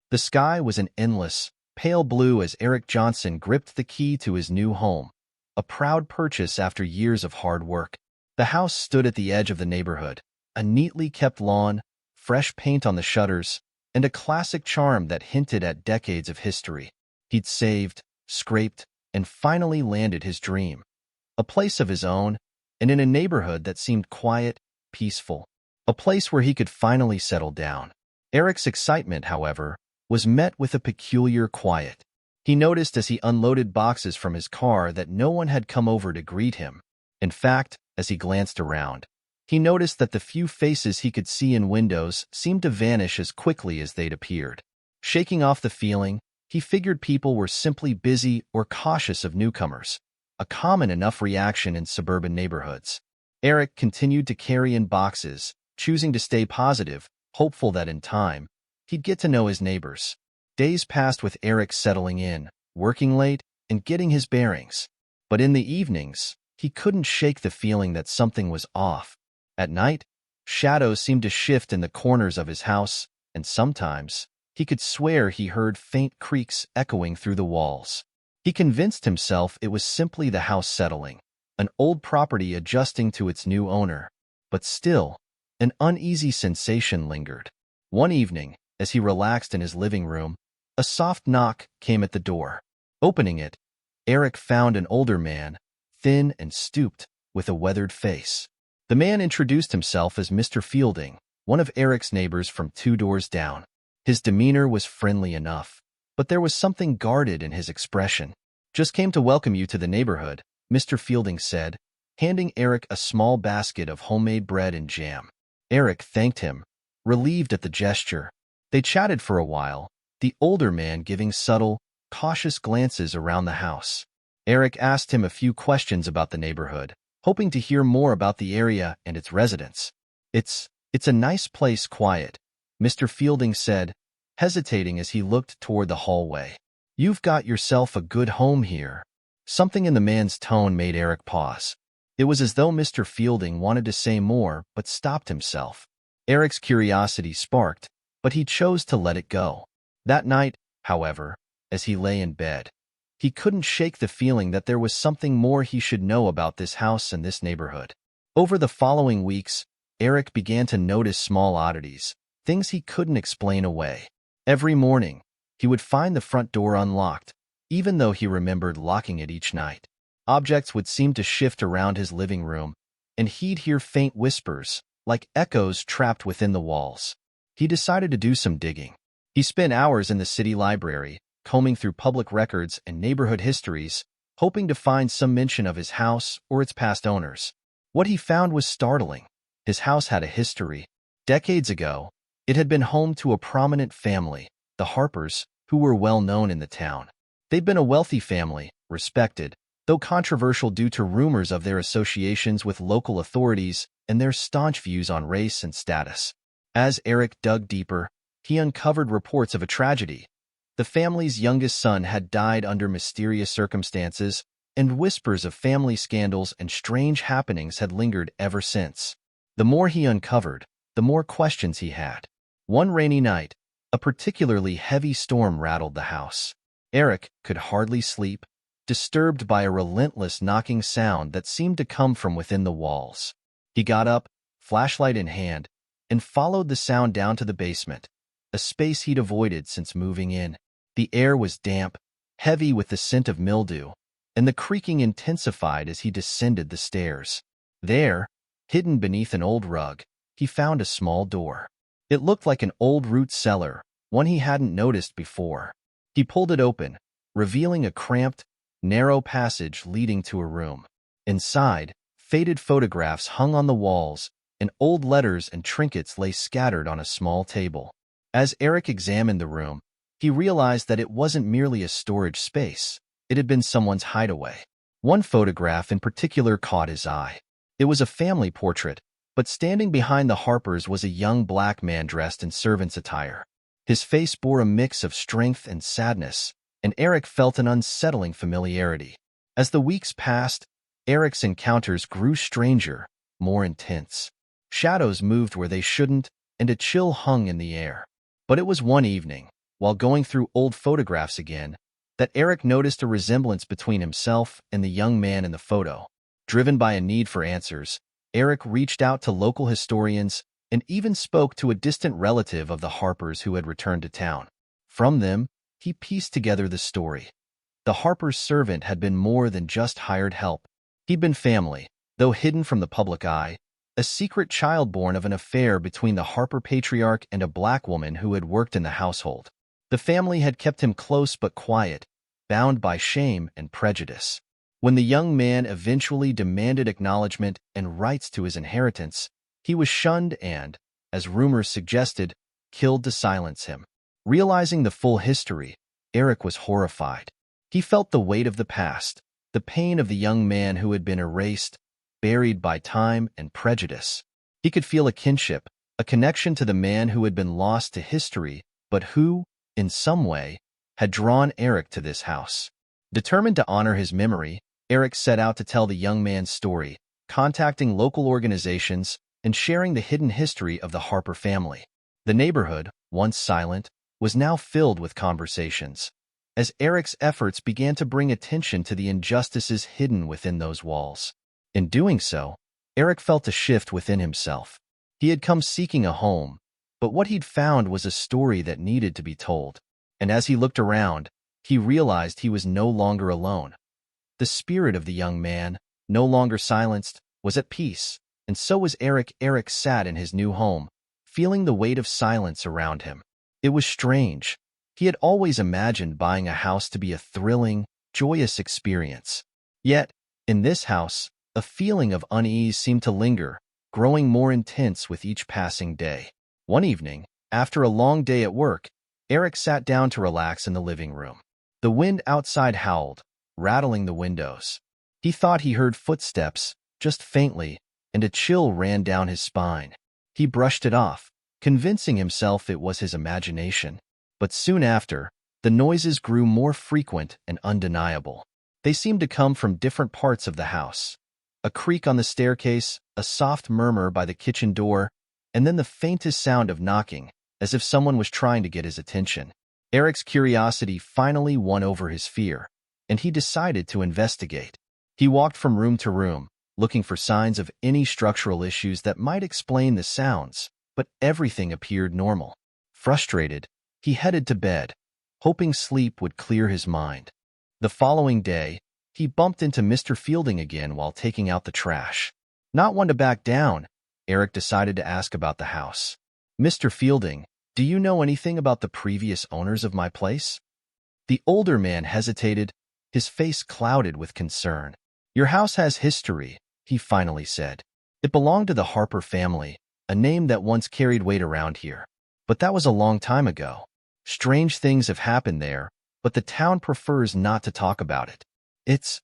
The sky was an endless, pale blue as Eric Johnson gripped the key to his new home, a proud purchase after years of hard work. The house stood at the edge of the neighborhood, a neatly kept lawn, fresh paint on the shutters, and a classic charm that hinted at decades of history. He'd saved, scraped, and finally landed his dream. A place of his own, and in a neighborhood that seemed quiet, peaceful. A place where he could finally settle down. Eric's excitement, however, was met with a peculiar quiet. He noticed as he unloaded boxes from his car that no one had come over to greet him. In fact, as he glanced around, he noticed that the few faces he could see in windows seemed to vanish as quickly as they'd appeared. Shaking off the feeling, he figured people were simply busy or cautious of newcomers, a common enough reaction in suburban neighborhoods. Eric continued to carry in boxes, choosing to stay positive, hopeful that in time, he'd get to know his neighbors. Days passed with Eric settling in, working late, and getting his bearings. But in the evenings, he couldn't shake the feeling that something was off. At night, shadows seemed to shift in the corners of his house, and sometimes, he could swear he heard faint creaks echoing through the walls. He convinced himself it was simply the house settling, an old property adjusting to its new owner. But still, an uneasy sensation lingered. One evening, as he relaxed in his living room, a soft knock came at the door. Opening it, Eric found an older man, thin and stooped, with a weathered face. The man introduced himself as Mr. Fielding, one of Eric's neighbors from 2 doors down. His demeanor was friendly enough, but there was something guarded in his expression. "Just came to welcome you to the neighborhood," Mr. Fielding said, handing Eric a small basket of homemade bread and jam. Eric thanked him, relieved at the gesture. They chatted for a while, the older man giving subtle, cautious glances around the house. Eric asked him a few questions about the neighborhood, hoping to hear more about the area and its residents. It's a nice place, quiet," Mr. Fielding said, hesitating as he looked toward the hallway. "You've got yourself a good home here." Something in the man's tone made Eric pause. It was as though Mr. Fielding wanted to say more but stopped himself. Eric's curiosity sparked, but he chose to let it go. That night, however, as he lay in bed, he couldn't shake the feeling that there was something more he should know about this house and this neighborhood. Over the following weeks, Eric began to notice small oddities, things he couldn't explain away. Every morning, he would find the front door unlocked, even though he remembered locking it each night. Objects would seem to shift around his living room, and he'd hear faint whispers, like echoes trapped within the walls. He decided to do some digging. He spent hours in the city library, combing through public records and neighborhood histories, hoping to find some mention of his house or its past owners. What he found was startling. His house had a history. Decades ago, it had been home to a prominent family, the Harpers, who were well known in the town. They'd been a wealthy family, respected, though controversial due to rumors of their associations with local authorities and their staunch views on race and status. As Eric dug deeper, he uncovered reports of a tragedy. The family's youngest son had died under mysterious circumstances, and whispers of family scandals and strange happenings had lingered ever since. The more he uncovered, the more questions he had. One rainy night, a particularly heavy storm rattled the house. Eric could hardly sleep, disturbed by a relentless knocking sound that seemed to come from within the walls. He got up, flashlight in hand, and followed the sound down to the basement, a space he'd avoided since moving in. The air was damp, heavy with the scent of mildew, and the creaking intensified as he descended the stairs. There, hidden beneath an old rug, he found a small door. It looked like an old root cellar, one he hadn't noticed before. He pulled it open, revealing a cramped, narrow passage leading to a room. Inside, faded photographs hung on the walls, and old letters and trinkets lay scattered on a small table. As Eric examined the room, he realized that it wasn't merely a storage space. It had been someone's hideaway. One photograph in particular caught his eye. It was a family portrait, but standing behind the Harpers was a young black man dressed in servant's attire. His face bore a mix of strength and sadness, and Eric felt an unsettling familiarity. As the weeks passed, Eric's encounters grew stranger, more intense. Shadows moved where they shouldn't, and a chill hung in the air. But it was one evening, while going through old photographs again, that Eric noticed a resemblance between himself and the young man in the photo. Driven by a need for answers, Eric reached out to local historians and even spoke to a distant relative of the Harpers who had returned to town. From them, he pieced together the story. The Harpers' servant had been more than just hired help. He'd been family, though hidden from the public eye, a secret child born of an affair between the Harper patriarch and a black woman who had worked in the household. The family had kept him close but quiet, bound by shame and prejudice. When the young man eventually demanded acknowledgement and rights to his inheritance, he was shunned and, as rumors suggested, killed to silence him. Realizing the full history, Eric was horrified. He felt the weight of the past, the pain of the young man who had been erased, buried by time and prejudice. He could feel a kinship, a connection to the man who had been lost to history, but who, in some way, had drawn Eric to this house. Determined to honor his memory, Eric set out to tell the young man's story, contacting local organizations and sharing the hidden history of the Harper family. The neighborhood, once silent, was now filled with conversations, as Eric's efforts began to bring attention to the injustices hidden within those walls. In doing so, Eric felt a shift within himself. He had come seeking a home, but what he'd found was a story that needed to be told. And as he looked around, he realized he was no longer alone. The spirit of the young man, no longer silenced, was at peace, and so was Eric. Eric sat in his new home, feeling the weight of silence around him. It was strange. He had always imagined buying a house to be a thrilling, joyous experience. Yet, in this house, a feeling of unease seemed to linger, growing more intense with each passing day. One evening, after a long day at work, Eric sat down to relax in the living room. The wind outside howled, rattling the windows. He thought he heard footsteps, just faintly, and a chill ran down his spine. He brushed it off, convincing himself it was his imagination. But soon after, the noises grew more frequent and undeniable. They seemed to come from different parts of the house. A creak on the staircase, a soft murmur by the kitchen door, and then the faintest sound of knocking, as if someone was trying to get his attention. Eric's curiosity finally won over his fear, and he decided to investigate. He walked from room to room, looking for signs of any structural issues that might explain the sounds, but everything appeared normal. Frustrated, he headed to bed, hoping sleep would clear his mind. The following day, he bumped into Mr. Fielding again while taking out the trash. Not one to back down, Eric decided to ask about the house. "Mr. Fielding, do you know anything about the previous owners of my place?" The older man hesitated, his face clouded with concern. "Your house has history," he finally said. "It belonged to the Harper family, a name that once carried weight around here. But that was a long time ago. Strange things have happened there, but the town prefers not to talk about it. It's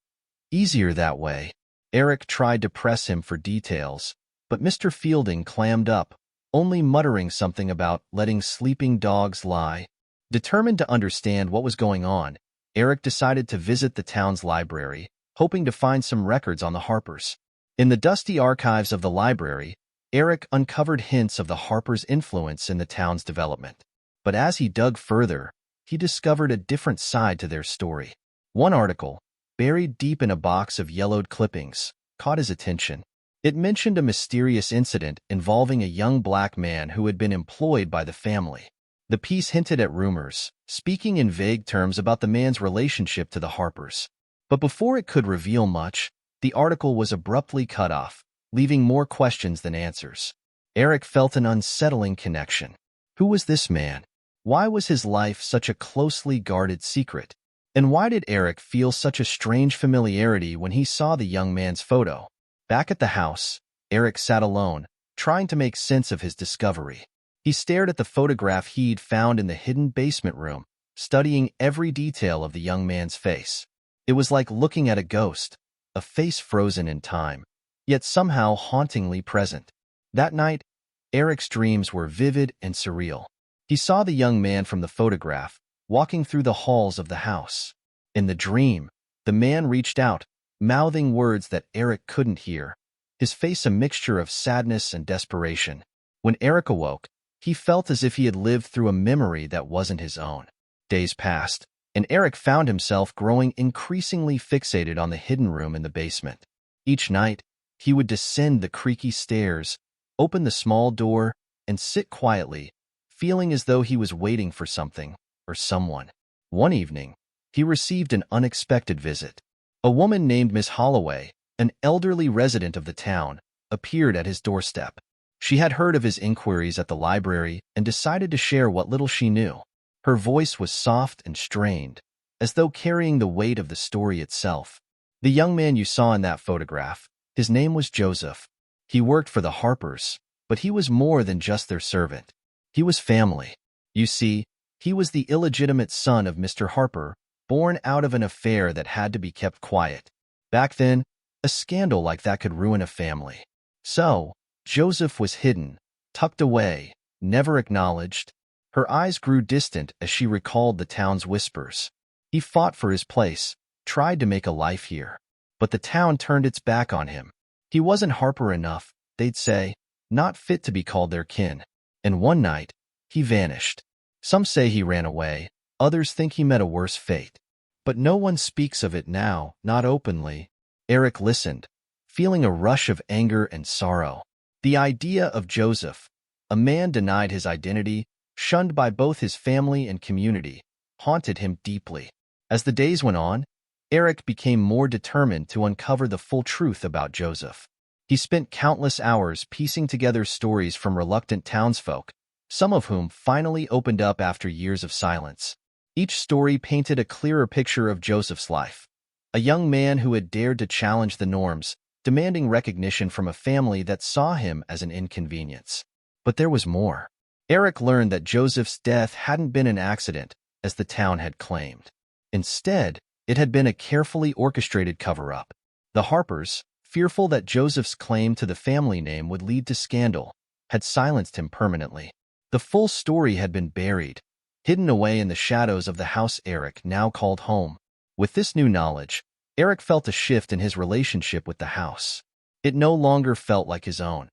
easier that way." Eric tried to press him for details, but Mr. Fielding clammed up, only muttering something about letting sleeping dogs lie. Determined to understand what was going on, Eric decided to visit the town's library, hoping to find some records on the Harpers. In the dusty archives of the library, Eric uncovered hints of the Harpers' influence in the town's development. But as he dug further, he discovered a different side to their story. One article, buried deep in a box of yellowed clippings, caught his attention. It mentioned a mysterious incident involving a young black man who had been employed by the family. The piece hinted at rumors, speaking in vague terms about the man's relationship to the Harpers. But before it could reveal much, the article was abruptly cut off, leaving more questions than answers. Eric felt an unsettling connection. Who was this man? Why was his life such a closely guarded secret? And why did Eric feel such a strange familiarity when he saw the young man's photo? Back at the house, Eric sat alone, trying to make sense of his discovery. He stared at the photograph he'd found in the hidden basement room, studying every detail of the young man's face. It was like looking at a ghost, a face frozen in time, yet somehow hauntingly present. That night, Eric's dreams were vivid and surreal. He saw the young man from the photograph, walking through the halls of the house. In the dream, the man reached out, mouthing words that Eric couldn't hear, his face a mixture of sadness and desperation. When Eric awoke, he felt as if he had lived through a memory that wasn't his own. Days passed, and Eric found himself growing increasingly fixated on the hidden room in the basement. Each night, he would descend the creaky stairs, open the small door, and sit quietly, feeling as though he was waiting for something or someone. One evening, he received an unexpected visit. A woman named Miss Holloway, an elderly resident of the town, appeared at his doorstep. She had heard of his inquiries at the library and decided to share what little she knew. Her voice was soft and strained, as though carrying the weight of the story itself. "The young man you saw in that photograph, his name was Joseph. He worked for the Harpers, but he was more than just their servant. He was family. You see, he was the illegitimate son of Mr. Harper, born out of an affair that had to be kept quiet. Back then, a scandal like that could ruin a family. So, Joseph was hidden, tucked away, never acknowledged." Her eyes grew distant as she recalled the town's whispers. He fought for his place, tried to make a life here. But the town turned its back on him. He wasn't Harper enough, they'd say, not fit to be called their kin. And one night, he vanished. Some say he ran away, others think he met a worse fate. But no one speaks of it now, not openly. Eric listened, feeling a rush of anger and sorrow. The idea of Joseph, a man denied his identity, shunned by both his family and community, haunted him deeply. As the days went on, Eric became more determined to uncover the full truth about Joseph. He spent countless hours piecing together stories from reluctant townsfolk, some of whom finally opened up after years of silence. Each story painted a clearer picture of Joseph's life, a young man who had dared to challenge the norms, demanding recognition from a family that saw him as an inconvenience. But there was more. Eric learned that Joseph's death hadn't been an accident, as the town had claimed. Instead, it had been a carefully orchestrated cover-up. The Harpers, fearful that Joseph's claim to the family name would lead to scandal, had silenced him permanently. The full story had been buried, hidden away in the shadows of the house Eric now called home. With this new knowledge, Eric felt a shift in his relationship with the house. It no longer felt like his own.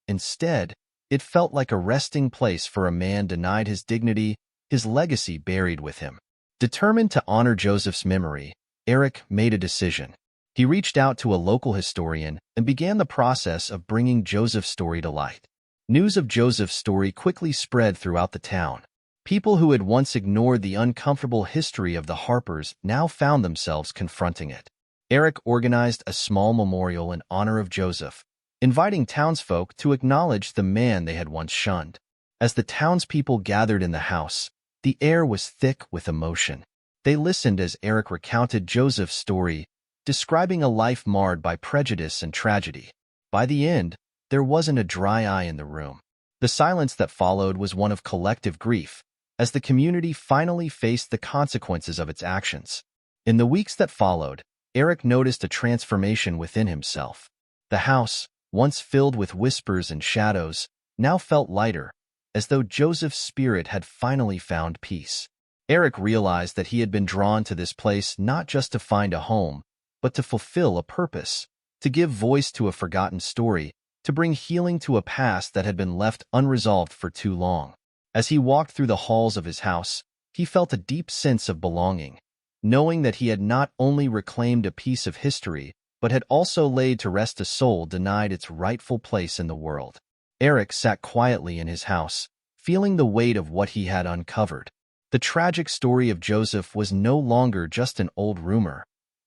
Instead, it felt like a resting place for a man denied his dignity, his legacy buried with him. Determined to honor Joseph's memory, Eric made a decision. He reached out to a local historian and began the process of bringing Joseph's story to light. News of Joseph's story quickly spread throughout the town. People who had once ignored the uncomfortable history of the Harpers now found themselves confronting it. Eric organized a small memorial in honor of Joseph, inviting townsfolk to acknowledge the man they had once shunned. As the townspeople gathered in the house, the air was thick with emotion. They listened as Eric recounted Joseph's story, describing a life marred by prejudice and tragedy. By the end, there wasn't a dry eye in the room. The silence that followed was one of collective grief, as the community finally faced the consequences of its actions. In the weeks that followed, Eric noticed a transformation within himself. The house, once filled with whispers and shadows, now felt lighter, as though Joseph's spirit had finally found peace. Eric realized that he had been drawn to this place not just to find a home, but to fulfill a purpose, to give voice to a forgotten story, to bring healing to a past that had been left unresolved for too long. As he walked through the halls of his house, he felt a deep sense of belonging, knowing that he had not only reclaimed a piece of history, but had also laid to rest a soul denied its rightful place in the world. Eric sat quietly in his house, feeling the weight of what he had uncovered. The tragic story of Joseph was no longer just an old rumor.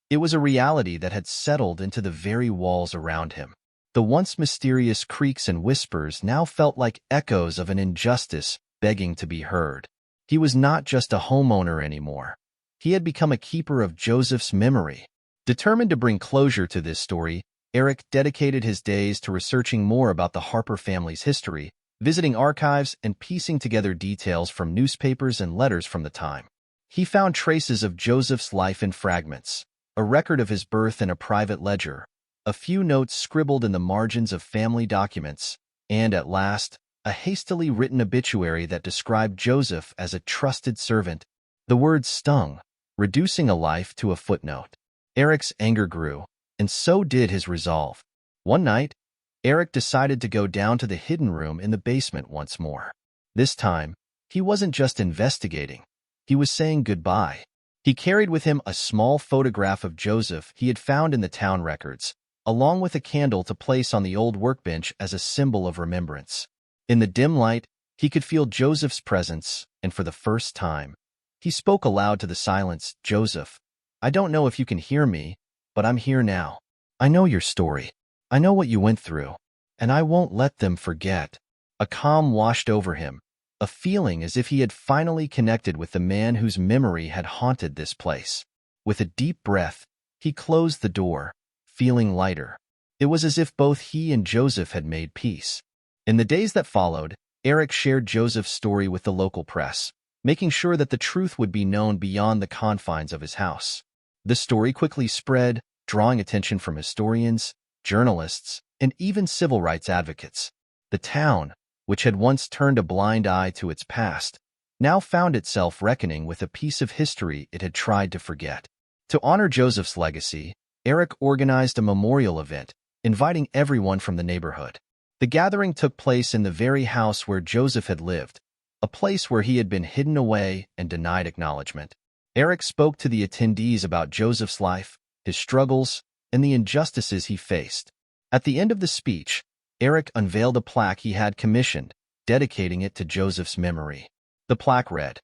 It was a reality that had settled into the very walls around him. The once mysterious creaks and whispers now felt like echoes of an injustice begging to be heard. He was not just a homeowner anymore. He had become a keeper of Joseph's memory. Determined to bring closure to this story, Eric dedicated his days to researching more about the Harper family's history, visiting archives and piecing together details from newspapers and letters from the time. He found traces of Joseph's life in fragments, a record of his birth in a private ledger, a few notes scribbled in the margins of family documents, and, at last, a hastily written obituary that described Joseph as a trusted servant. The words stung, reducing a life to a footnote. Eric's anger grew, and so did his resolve. One night, Eric decided to go down to the hidden room in the basement once more. This time, he wasn't just investigating. he was saying goodbye. He carried with him a small photograph of Joseph he had found in the town records, along with a candle to place on the old workbench as a symbol of remembrance. In the dim light, he could feel Joseph's presence, and for the first time, he spoke aloud to the silence, "Joseph, I don't know if you can hear me, but I'm here now. I know your story. I know what you went through, and I won't let them forget." A calm washed over him, a feeling as if he had finally connected with the man whose memory had haunted this place. With a deep breath, he closed the door, feeling lighter. It was as if both he and Joseph had made peace. In the days that followed, Eric shared Joseph's story with the local press, making sure that the truth would be known beyond the confines of his house. The story quickly spread, drawing attention from historians, journalists, and even civil rights advocates. The town, which had once turned a blind eye to its past, now found itself reckoning with a piece of history it had tried to forget. To honor Joseph's legacy, Eric organized a memorial event, inviting everyone from the neighborhood. The gathering took place in the very house where Joseph had lived, a place where he had been hidden away and denied acknowledgement. Eric spoke to the attendees about Joseph's life, his struggles, and the injustices he faced. At the end of the speech, Eric unveiled a plaque he had commissioned, dedicating it to Joseph's memory. The plaque read,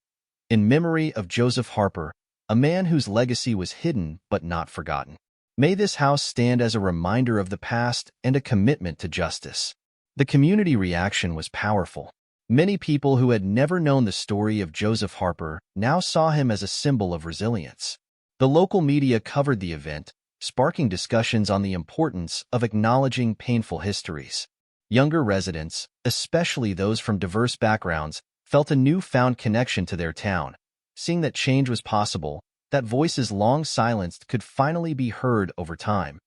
"In memory of Joseph Harper, a man whose legacy was hidden but not forgotten. May this house stand as a reminder of the past and a commitment to justice." The community reaction was powerful. Many people who had never known the story of Joseph Harper now saw him as a symbol of resilience. The local media covered the event, sparking discussions on the importance of acknowledging painful histories. Younger residents, especially those from diverse backgrounds, felt a newfound connection to their town, seeing that change was possible, that voices long silenced could finally be heard over time.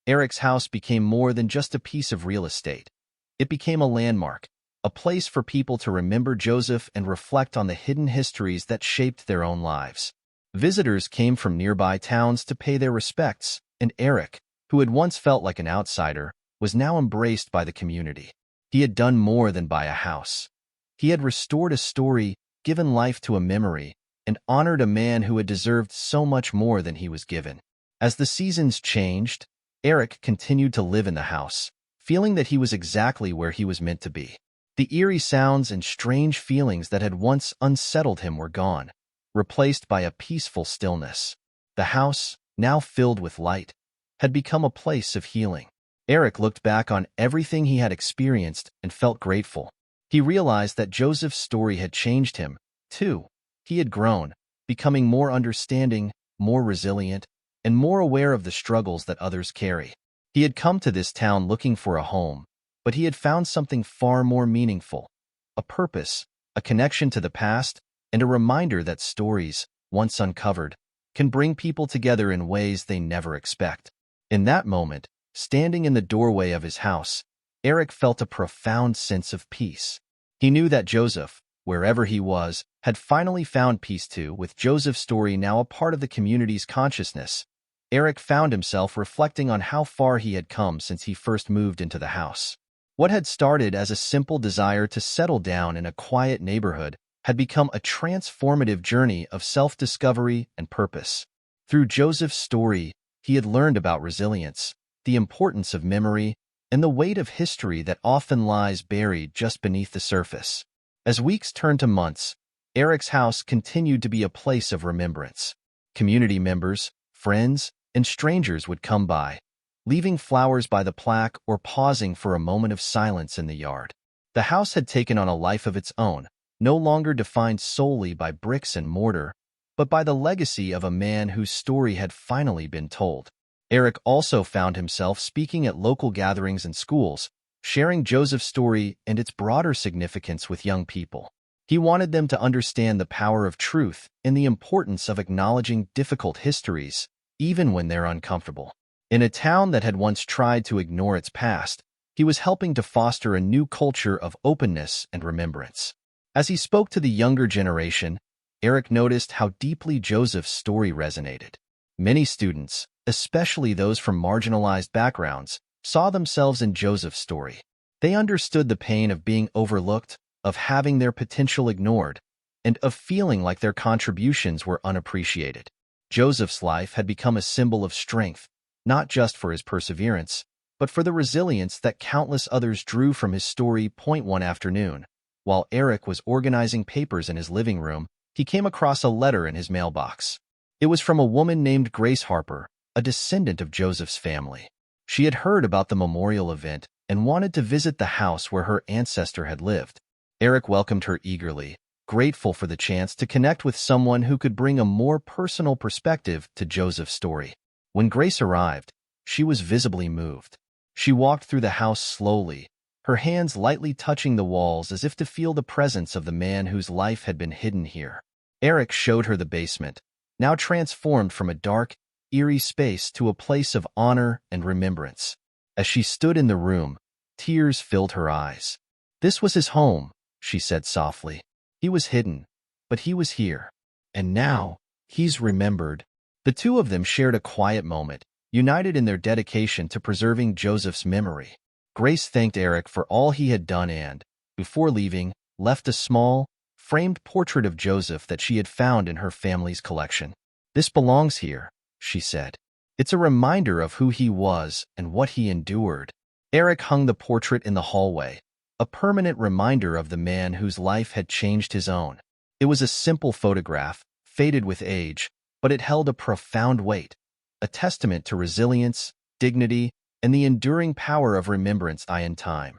Eric's house became more than just a piece of real estate. It became a landmark, a place for people to remember Joseph and reflect on the hidden histories that shaped their own lives. Visitors came from nearby towns to pay their respects, and Eric, who had once felt like an outsider, was now embraced by the community. He had done more than buy a house. He had restored a story, given life to a memory, and honored a man who had deserved so much more than he was given. As the seasons changed, Eric continued to live in the house, feeling that he was exactly where he was meant to be. The eerie sounds and strange feelings that had once unsettled him were gone, replaced by a peaceful stillness. The house, now filled with light, had become a place of healing. Eric looked back on everything he had experienced and felt grateful. He realized that Joseph's story had changed him, too. He had grown, becoming more understanding, more resilient, and more aware of the struggles that others carry. He had come to this town looking for a home, but he had found something far more meaningful, a purpose, a connection to the past, and a reminder that stories, once uncovered, can bring people together in ways they never expect. In that moment, standing in the doorway of his house, Eric felt a profound sense of peace. He knew that Joseph, wherever he was, had finally found peace too. With Joseph's story now a part of the community's consciousness, Eric found himself reflecting on how far he had come since he first moved into the house. What had started as a simple desire to settle down in a quiet neighborhood had become a transformative journey of self-discovery and purpose. Through Joseph's story, he had learned about resilience, the importance of memory, and the weight of history that often lies buried just beneath the surface. As weeks turned to months, Eric's house continued to be a place of remembrance. Community members, friends, and strangers would come by, leaving flowers by the plaque or pausing for a moment of silence in the yard. The house had taken on a life of its own, no longer defined solely by bricks and mortar, but by the legacy of a man whose story had finally been told. Eric also found himself speaking at local gatherings and schools, sharing Joseph's story and its broader significance with young people. He wanted them to understand the power of truth and the importance of acknowledging difficult histories, even when they're uncomfortable. In a town that had once tried to ignore its past, he was helping to foster a new culture of openness and remembrance. As he spoke to the younger generation, Eric noticed how deeply Joseph's story resonated. Many students, especially those from marginalized backgrounds, saw themselves in Joseph's story. They understood the pain of being overlooked, of having their potential ignored, and of feeling like their contributions were unappreciated. Joseph's life had become a symbol of strength, not just for his perseverance, but for the resilience that countless others drew from his story. One afternoon, while Eric was organizing papers in his living room, he came across a letter in his mailbox. It was from a woman named Grace Harper, a descendant of Joseph's family. She had heard about the memorial event and wanted to visit the house where her ancestor had lived. Eric welcomed her eagerly, grateful for the chance to connect with someone who could bring a more personal perspective to Joseph's story. When Grace arrived, she was visibly moved. She walked through the house slowly, her hands lightly touching the walls as if to feel the presence of the man whose life had been hidden here. Eric showed her the basement, now transformed from a dark, eerie space to a place of honor and remembrance. As she stood in the room, tears filled her eyes. "This was his home," she said softly. "He was hidden, but he was here. And now, he's remembered." The two of them shared a quiet moment, united in their dedication to preserving Joseph's memory. Grace thanked Eric for all he had done and, before leaving, left a small, framed portrait of Joseph that she had found in her family's collection. "This belongs here," she said. "It's a reminder of who he was and what he endured." Eric hung the portrait in the hallway, a permanent reminder of the man whose life had changed his own. It was a simple photograph, faded with age, but it held a profound weight, a testament to resilience, dignity, and the enduring power of remembrance in time.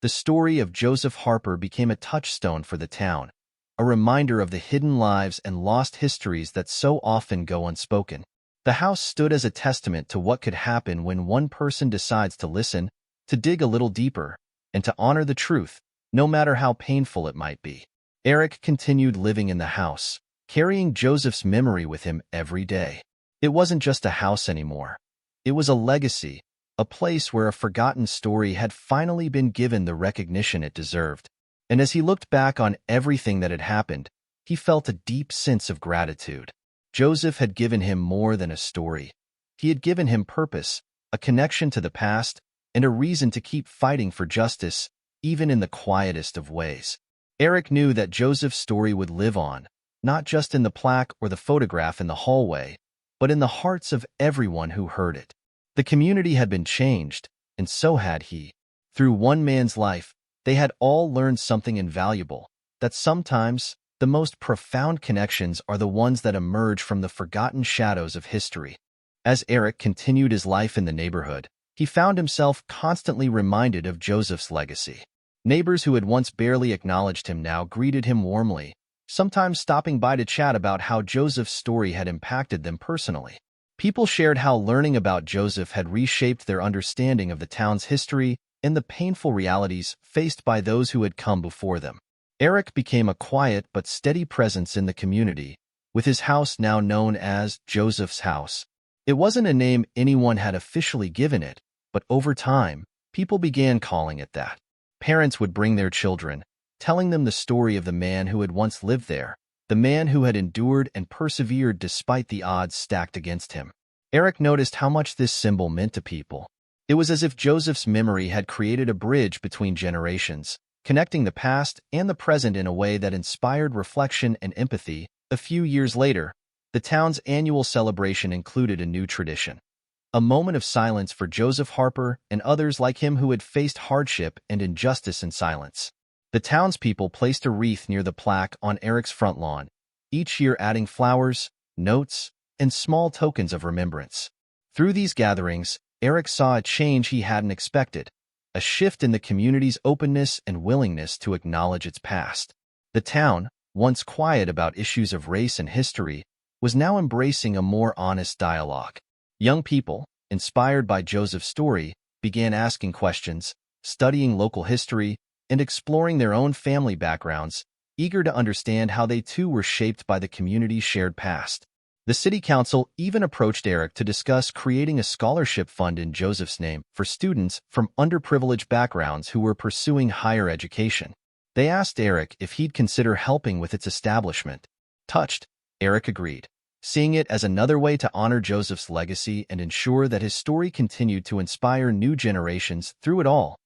The story of Joseph Harper became a touchstone for the town, a reminder of the hidden lives and lost histories that so often go unspoken. The house stood as a testament to what could happen when one person decides to listen, to dig a little deeper, and to honor the truth, no matter how painful it might be. Eric continued living in the house, carrying Joseph's memory with him every day. It wasn't just a house anymore. It was a legacy, a place where a forgotten story had finally been given the recognition it deserved. And as he looked back on everything that had happened, he felt a deep sense of gratitude. Joseph had given him more than a story. He had given him purpose, a connection to the past, and a reason to keep fighting for justice, even in the quietest of ways. Eric knew that Joseph's story would live on, not just in the plaque or the photograph in the hallway, but in the hearts of everyone who heard it. The community had been changed, and so had he. Through one man's life, they had all learned something invaluable, that sometimes the most profound connections are the ones that emerge from the forgotten shadows of history. As Eric continued his life in the neighborhood, he found himself constantly reminded of Joseph's legacy. Neighbors who had once barely acknowledged him now greeted him warmly, sometimes stopping by to chat about how Joseph's story had impacted them personally. People shared how learning about Joseph had reshaped their understanding of the town's history and the painful realities faced by those who had come before them. Eric became a quiet but steady presence in the community, with his house now known as Joseph's house. It wasn't a name anyone had officially given it, but over time, people began calling it that. Parents would bring their children, telling them the story of the man who had once lived there, the man who had endured and persevered despite the odds stacked against him. Eric noticed how much this symbol meant to people. It was as if Joseph's memory had created a bridge between generations, connecting the past and the present in a way that inspired reflection and empathy. A few years later, the town's annual celebration included a new tradition. A moment of silence for Joseph Harper and others like him who had faced hardship and injustice in silence. The townspeople placed a wreath near the plaque on Eric's front lawn, each year adding flowers, notes, and small tokens of remembrance. Through these gatherings, Eric saw a change he hadn't expected, a shift in the community's openness and willingness to acknowledge its past. The town, once quiet about issues of race and history, was now embracing a more honest dialogue. Young people, inspired by Joseph's story, began asking questions, studying local history, and exploring their own family backgrounds, eager to understand how they too were shaped by the community's shared past. The city council even approached Eric to discuss creating a scholarship fund in Joseph's name for students from underprivileged backgrounds who were pursuing higher education. They asked Eric if he'd consider helping with its establishment. Touched, Eric agreed, seeing it as another way to honor Joseph's legacy and ensure that his story continued to inspire new generations. Through it all,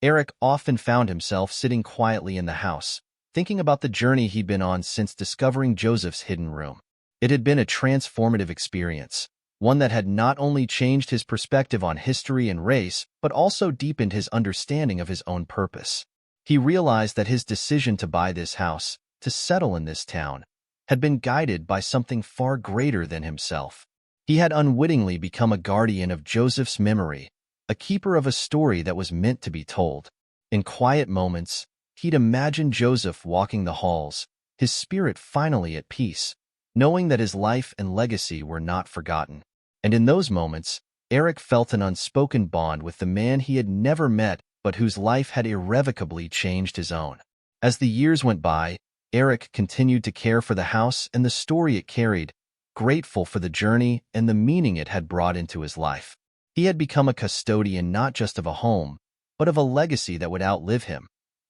Eric often found himself sitting quietly in the house, thinking about the journey he'd been on since discovering Joseph's hidden room. It had been a transformative experience, one that had not only changed his perspective on history and race, but also deepened his understanding of his own purpose. He realized that his decision to buy this house, to settle in this town, had been guided by something far greater than himself. He had unwittingly become a guardian of Joseph's memory, a keeper of a story that was meant to be told. In quiet moments, he'd imagined Joseph walking the halls, his spirit finally at peace, knowing that his life and legacy were not forgotten. And in those moments, Eric felt an unspoken bond with the man he had never met but whose life had irrevocably changed his own. As the years went by, Eric continued to care for the house and the story it carried, grateful for the journey and the meaning it had brought into his life. He had become a custodian not just of a home, but of a legacy that would outlive him,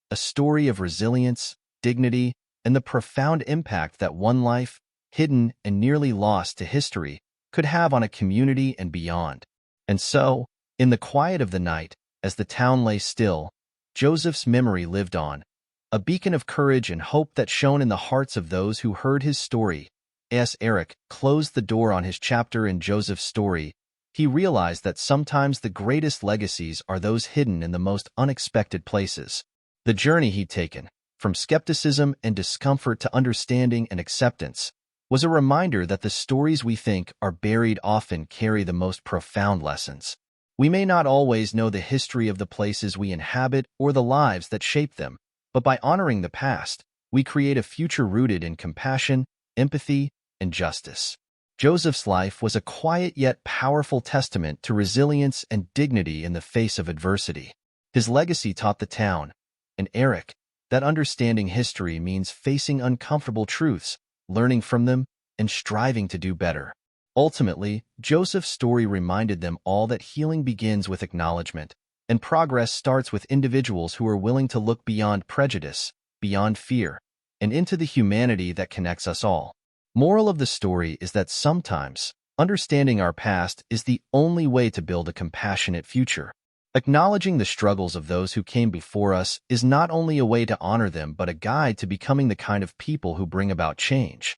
a story of resilience, dignity, and the profound impact that one life, hidden and nearly lost to history, could have on a community and beyond. And so, in the quiet of the night, as the town lay still, Joseph's memory lived on, a beacon of courage and hope that shone in the hearts of those who heard his story. As Eric closed the door on his chapter in Joseph's story, he realized that sometimes the greatest legacies are those hidden in the most unexpected places. The journey he'd taken, from skepticism and discomfort to understanding and acceptance, was a reminder that the stories we think are buried often carry the most profound lessons. We may not always know the history of the places we inhabit or the lives that shape them, but by honoring the past, we create a future rooted in compassion, empathy, and justice. Joseph's life was a quiet yet powerful testament to resilience and dignity in the face of adversity. His legacy taught the town, and Eric, that understanding history means facing uncomfortable truths, learning from them, and striving to do better. Ultimately, Joseph's story reminded them all that healing begins with acknowledgement, and progress starts with individuals who are willing to look beyond prejudice, beyond fear, and into the humanity that connects us all. Moral of the story is that sometimes, understanding our past is the only way to build a compassionate future. Acknowledging the struggles of those who came before us is not only a way to honor them but a guide to becoming the kind of people who bring about change.